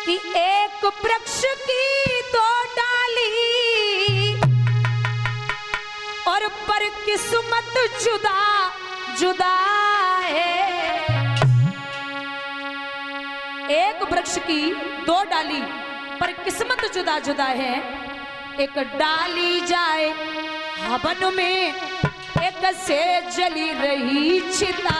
कि एक वृक्ष की दो डाली और पर किस्मत जुदा जुदा है। एक वृक्ष की दो डाली पर किस्मत जुदा जुदा है। एक डाली जाए हवन में, एक से जली रही चिता।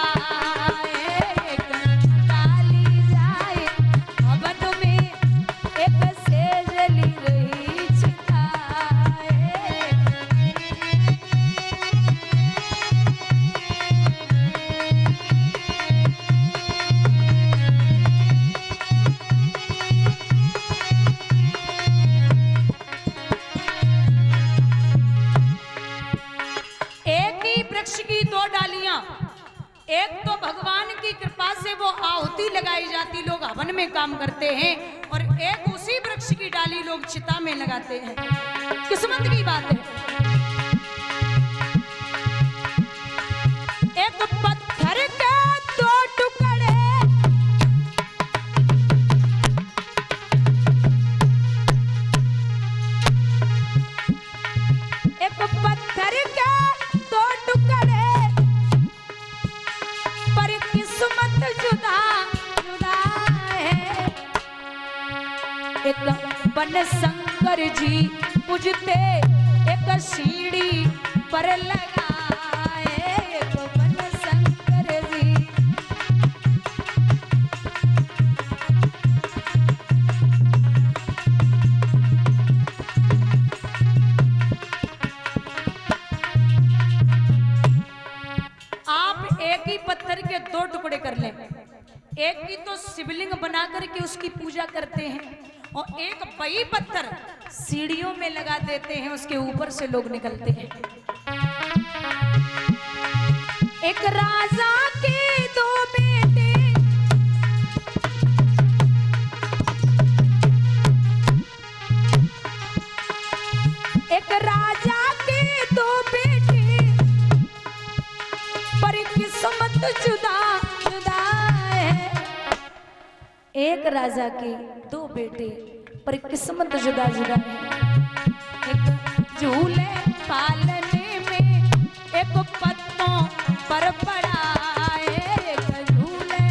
एक तो भगवान की कृपा से वो आहुति लगाई जाती, लोग हवन में काम करते हैं, और एक उसी वृक्ष की डाली लोग चिता में लगाते हैं। किस्मत की बात है। एक पत्थर के दो टुकड़े, एक पत्थर के दो टुकड़े पर किस्मत जुदा जुदा है। एक बन शंकर जी पूजते, एक सीढ़ी पर लगाए। एक बन शंकर जी आप एक ही पत्थर के दो टुकड़े कर लें। एक की तो शिवलिंग बना करके उसकी पूजा करते हैं, और एक वही पत्थर सीढ़ियों में लगा देते हैं, उसके ऊपर से लोग निकलते हैं। एक राजा के दो बेटे, एक राजा के दो बेटे पर किस्मत जुदा जुदा है। एक राजा के दो बेटे पर किस्मत जुदा जुदा है। एक झूले पालने में, एक पत्तों पर पड़ा है। एक झूले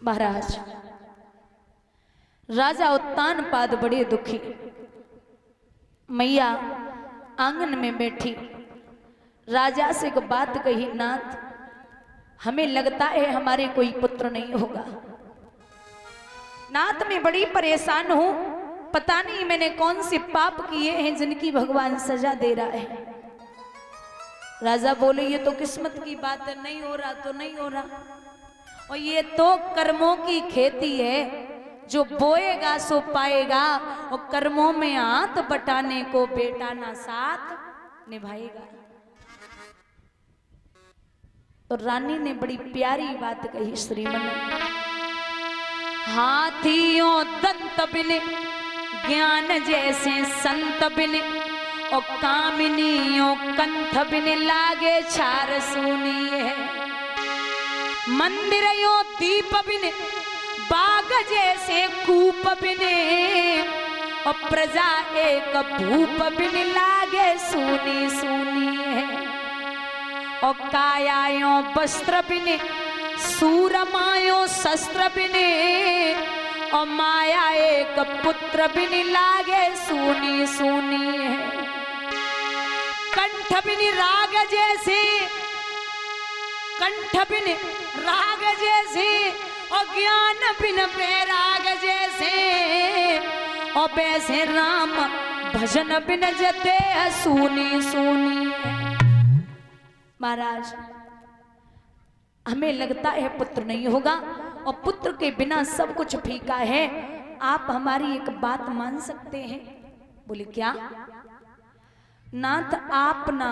महाराज राजा उत्तानपाद बड़े दुखी, मैया आंगन में बैठी राजा से एक बात कही, नाथ हमें लगता है हमारे कोई पुत्र नहीं होगा। नाथ मैं बड़ी परेशान हूं, पता नहीं मैंने कौन से पाप किए हैं जिनकी भगवान सजा दे रहा है। राजा बोले ये तो किस्मत की बात है, नहीं हो रहा तो नहीं हो रहा, और ये तो कर्मों की खेती है, जो बोएगा सो पाएगा, और कर्मों में हाथ बटाने को बेटा ना साथ निभाएगा। तो रानी ने बड़ी प्यारी बात कही, श्रीमन हाथियों दंत बिने, ज्ञान जैसे संत बिने, और कामिनियों कंठ बिने, लागे छार सुनिए। मंदिरों दीप बिने, बाग जैसे कूप बिने, और प्रजा एक भूप बिने, लागे सुनी सुनी है। और कायायों वस्त्र बिने, सूरमायों शस्त्र बिने, और माया एक पुत्र बिने, लागे सुनी सुनी है। कंठ बिने राग जैसे, कंठ बिन राग जैसे, और ज्ञान बिन बैराग जैसे, और वैसे राम भजन बिन जते सुनी सुनी। महाराज हमें लगता है पुत्र नहीं होगा, और पुत्र के बिना सब कुछ फीका है। आप हमारी एक बात मान सकते हैं? बोले क्या? नाथ आप ना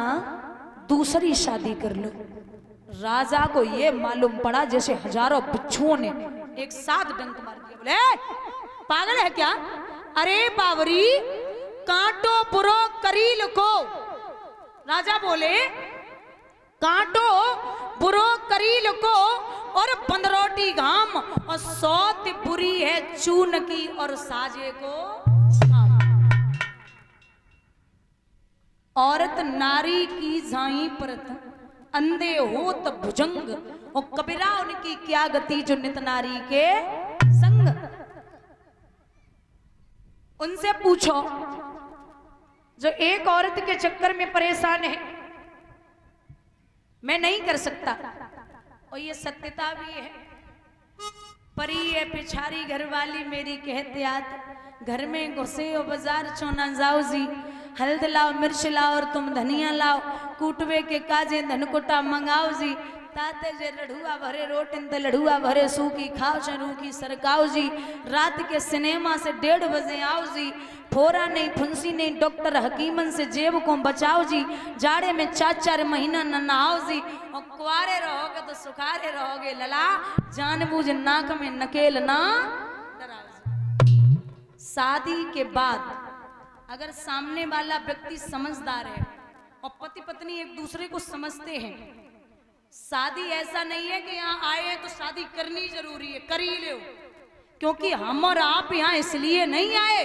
दूसरी शादी कर लो। राजा को ये मालूम पड़ा जैसे हजारों बिच्छुओं ने एक साथ डंक मार दिया। बोले पागल है क्या? अरे बावरी, कांट बुरो करील को, राजा बोले काटो बुरो करील को और बंदरोटी घाम, और सौत बुरी है चून की और साजे को काम। औरत नारी की झाई परत, अंधे हो तो भुजंग, और कबीरा उनकी क्या गति जो नित नारी के संग। उनसे पूछो जो एक औरत के चक्कर में परेशान है, मैं नहीं कर सकता, और ये सत्यता भी है। परी है पिछारी घरवाली मेरी कहते आत, घर में घुसे और बाजार चोना जाओ जी, हल्द लाओ मिर्च लाओ और तुम धनिया लाओ, कूटवे के काजे धनकुटा मंगाओ जी, ताते जे लड़ुआ भरे रोटिन ते लड़ुआ भरे सूखी खाओ चरू की सरकाओ जी, रात के सिनेमा से 1:30 बजे आओ जी, फोरा नहीं फुंसी नहीं डॉक्टर हकीमन से जेब को बचाओ जी, जाड़े में 4-4 महीना न नहाओ जी, और कुआरे रहोगे तो सुखारे रहोगे लला, जानबूझ नाक में नकेल ना डराओ जी। शादी के बाद अगर सामने वाला व्यक्ति समझदार है और पति पत्नी एक दूसरे को समझते हैं, शादी ऐसा नहीं है कि यहाँ आए हैं तो शादी करनी जरूरी है, कर ही लो, क्योंकि हम और आप यहाँ इसलिए नहीं आए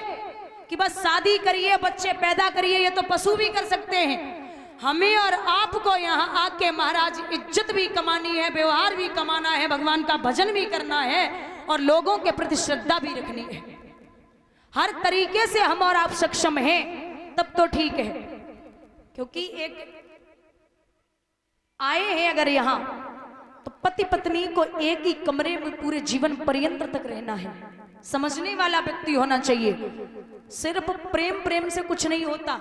कि बस शादी करिए बच्चे पैदा करिए, ये तो पशु भी कर सकते हैं। हमें और आपको यहाँ आके महाराज इज्जत भी कमानी है, व्यवहार भी कमाना है, भगवान का भजन भी करना है, और लोगों के प्रति श्रद्धा भी रखनी है। हर तरीके से हम और आप सक्षम हैं तब तो ठीक है, क्योंकि एक आए हैं अगर यहाँ तो पति पत्नी को एक ही कमरे में पूरे जीवन पर्यंत तक रहना है। समझने वाला व्यक्ति होना चाहिए। सिर्फ प्रेम प्रेम से कुछ नहीं होता,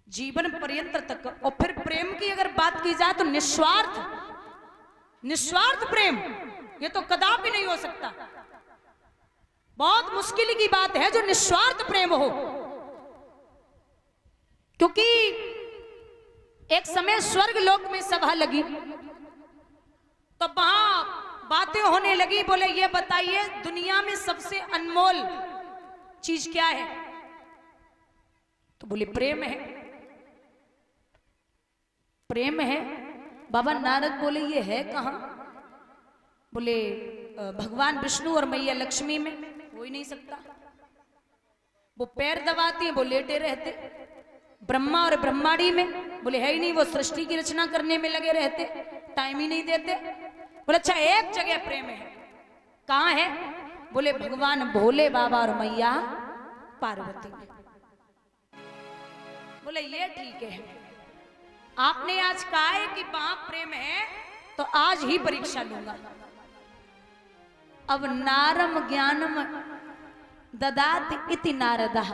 जीवन पर्यंत तक। और फिर प्रेम की अगर बात की जाए तो निस्वार्थ प्रेम ये तो कदापि नहीं हो सकता। बहुत मुश्किल की बात है जो निस्वार्थ प्रेम हो, क्योंकि एक समय स्वर्ग लोक में सभा लगी तो वहां बातें होने लगी। बोले ये बताइए दुनिया में सबसे अनमोल चीज क्या है? तो बोले प्रेम है। प्रेम है। बाबा नारद बोले ये है कहां? बोले भगवान विष्णु और मैया लक्ष्मी में। हो ही नहीं सकता, वो पैर दबाती है, वो लेटे रहते। ब्रह्मा और ब्रह्मांडी में। बोले है ही नहीं, वो सृष्टि की रचना करने में लगे रहते, टाइम ही नहीं देते। बोले अच्छा एक जगह प्रेम है, कहां है? बोले भगवान भोले बाबा और मैया पार्वती में। बोले ये ठीक है, आपने आज कहा है कि वहां प्रेम है तो आज ही परीक्षा लूंगा। अब नारम ज्ञानम ददात इति नारदः,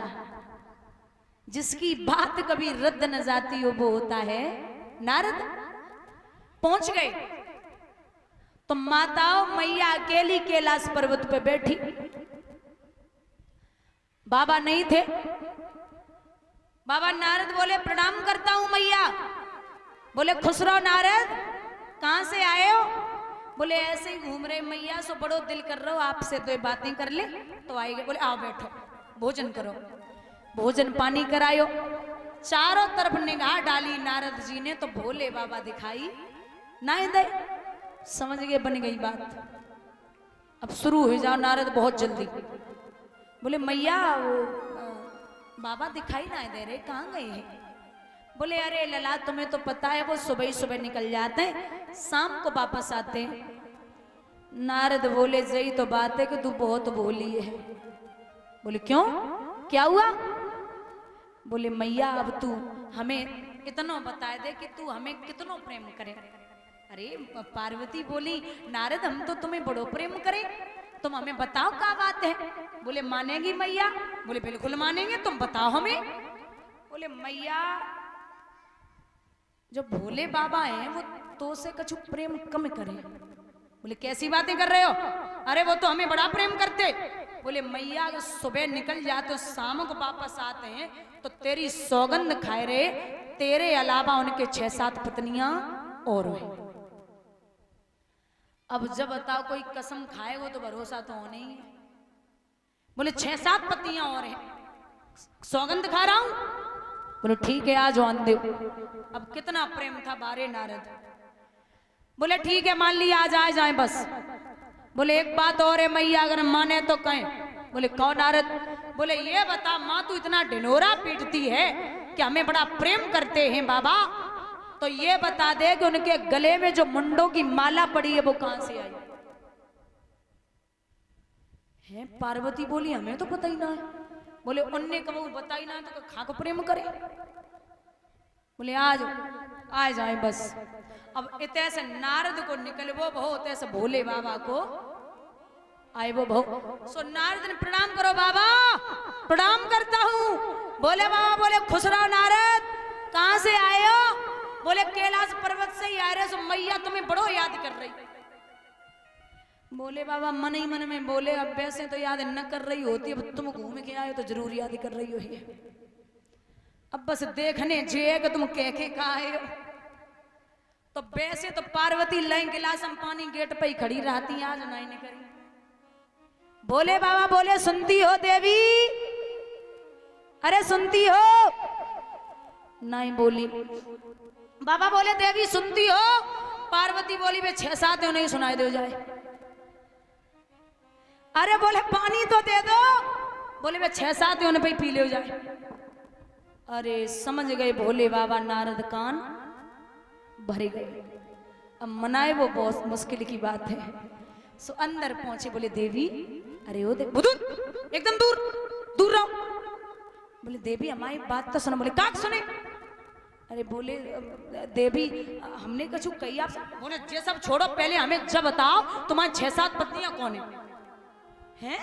जिसकी बात कभी रद्द न जाती हो वो होता है नारद। पहुंच गए तो माताओं मैया अकेली कैलाश पर्वत पे बैठी, बाबा नहीं थे। बाबा नारद बोले प्रणाम करता हूं मैया। बोले खुश रहो नारद, कहां से आए हो? बोले ऐसे ही घूम रहे मैया, सो बड़ो दिल कर रहा हो आपसे तो ये बातें कर ले तो आएंगे। बोले आओ बैठो, भोजन करो। भोजन पानी करायो। चारों तरफ निगाह डाली नारद जी ने तो भोले बाबा दिखाई ना दे। समझ गए, बन गई बात। अब शुरू हो जाओ नारद बहुत जल्दी। बोले मैया वो बाबा दिखाई ना दे रहे, कहाँ गए हैं? बोले अरे लला तुम्हें तो पता है वो सुबह सुबह निकल जाते हैं, शाम को वापस आते हैं। नारद बोले यही तो बात है कि तू बहुत भोली है। बोले क्यों, क्या हुआ? बोले मैया अब तू हमें इतना बता दे कि तू हमें कितना प्रेम करे। अरे पार्वती बोली नारद हम तो तुम्हें बड़ो प्रेम करें, तुम हमें बताओ क्या बात है। बोले मानेगी मैया? बोले बिल्कुल मानेंगे, तुम बताओ हमें। बोले मैया जो भोले बाबा हैं वो तो से कछु प्रेम कम करे। बोले कैसी बातें कर रहे हो? अरे वो तो हमें बड़ा प्रेम करते। बोले मैया अगर सुबह निकल जाते तो शाम को वापस आते हैं तो तेरी सौगंध खाए रहे, तेरे अलावा उनके 6-7 पत्नियां और हैं। अब जब बताओ कोई कसम खाए वो तो भरोसा तो होना ही है। बोले 6-7 पत्नियां और हैं, सौगंध खा रहा हूं। बोले ठीक है आ जाओ अंधेव। अब कितना प्रेम था बारे नारद। बोले ठीक है मान लिया आज आ जाए बस। बोले एक बात और है मैया अगर माने तो कहें। बोले कौन नारद। बोले ये बता माँ तू इतना ढिंढोरा पीटती है कि हमें बड़ा प्रेम करते हैं बाबा, तो ये बता दे कि उनके गले में जो मुंडों की माला पड़ी है वो कहां से आई है। पार्वती बोली हमें तो पता ही ना है। बोले उनने कबू बता ही ना तो खाक प्रेम करे। बोले आज आ जाए बस। अब इतने से नारद को निकलवो बहु इतने से भोले बाबा को आए वो बहु। सो नारद ने प्रणाम करो बाबा। प्रणाम करता हूँ। बोले बाबा। बोले खुश रहो नारद। कहां से आए हो। बोले कैलाश पर्वत से ही आ रहे। सो मैया तुम्हें बड़ो याद कर रही। बोले बाबा मन ही मन में बोले अब वैसे तो याद न कर रही होती, अब तुम घूम के आए तो जरूर याद कर रही हो ये। अब बस देखने जे कि तुम कह के कहा आए हो। तो वैसे तो पार्वती लाइन गिलास पानी गेट पे ही खड़ी रहती आज नहीं करी। बोले बाबा। बोले सुनती हो देवी। अरे सुनती हो। नहीं बोली। बाबा बोले देवी सुनती हो। पार्वती बोली वे 6-7 नहीं सुनाई दे जाए। अरे बोले पानी तो दे दो। बोले वे 6-7 उन पे पी ले जाए। अरे समझ गए भोले बाबा नारद कान भर गए। अब मनाए वो बहुत मुश्किल की बात है। सो अंदर पहुंचे। बोले देवी। अरे ओ दूर एकदम दूर दूर रहो। बोले देवी हमारी बात तो सुनो। बोले काक सुने। अरे बोले देवी हमने कछु कही आप। बोले ये सब छोड़ो पहले हमें जब बताओ तुम्हारी 6-7 पत्नियां कौन है।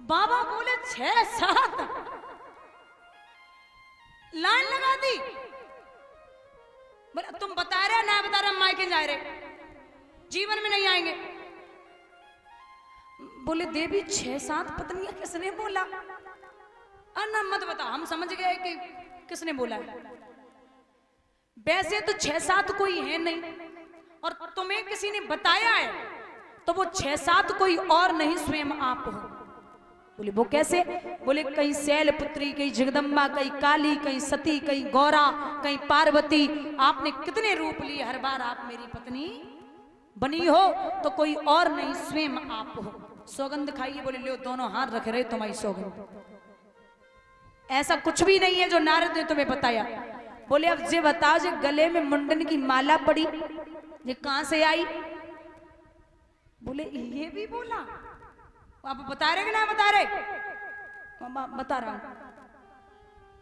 बाबा बोले 6-7 लाइन लगा दी। बोले तुम बता रहे ना बता रहे मायके जा रहे जीवन में नहीं आएंगे। बोले देवी 6-7 पत्नियां किसने बोला। अन्ना मत बता हम समझ गए कि किसने बोला है। वैसे तो 6-7 कोई है नहीं और तुम्हें किसी ने बताया है तो वो 6-7 कोई और नहीं स्वयं आप हो। बोले वो कैसे। बोले कहीं शैलपुत्री कहीं जगदम्बा कहीं काली कहीं सती कहीं गौरा कहीं पार्वती। आपने कितने रूप लिए हर बार आप मेरी पत्नी बनी हो तो कोई और नहीं स्वयं आप हो। सौगंध खाइए। बोले लो दोनों हाथ रख रहे तुम्हारी सौगंध। ऐसा कुछ भी नहीं है जो नारद ने तुम्हें बताया। बोले अब ये बताओ जो गले में मुंडन की माला पड़ी ये कहां से आई। बोले ये भी बोला। आप बता रहे कि ना बता रहे। बता रहा हूं।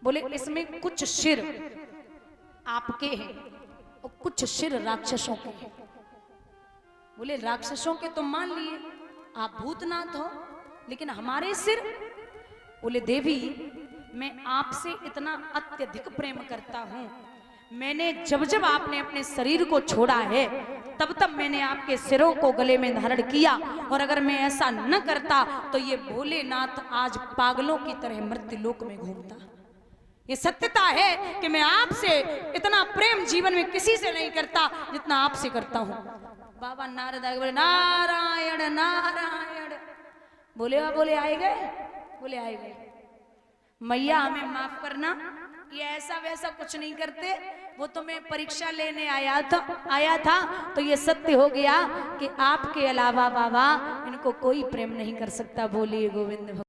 बोले इसमें कुछ शिर आपके हैं और कुछ शिर राक्षसों के हैं। बोले राक्षसों के तो मान लिए आप भूतनाथ हो लेकिन हमारे सिर। बोले देवी मैं आपसे इतना अत्यधिक प्रेम करता हूं। मैंने जब जब आपने अपने शरीर को छोड़ा है तब तब मैंने आपके सिरों को गले में धारण किया और अगर मैं ऐसा न करता तो ये भोलेनाथ आज पागलों की तरह मृत्यु लोक में घूमता। ये सत्यता है कि मैं आपसे इतना प्रेम जीवन में किसी से नहीं करता जितना आपसे करता हूं। बाबा नारद आगे बोले नारायण नारायण। बोले आए गए। बोले आए गए। मैया हमें माफ करना ये ऐसा वैसा कुछ नहीं करते। वो तुम्हें परीक्षा लेने आया था तो ये सत्य हो गया कि आपके अलावा बाबा इनको कोई प्रेम नहीं कर सकता। बोलिए गोविंद।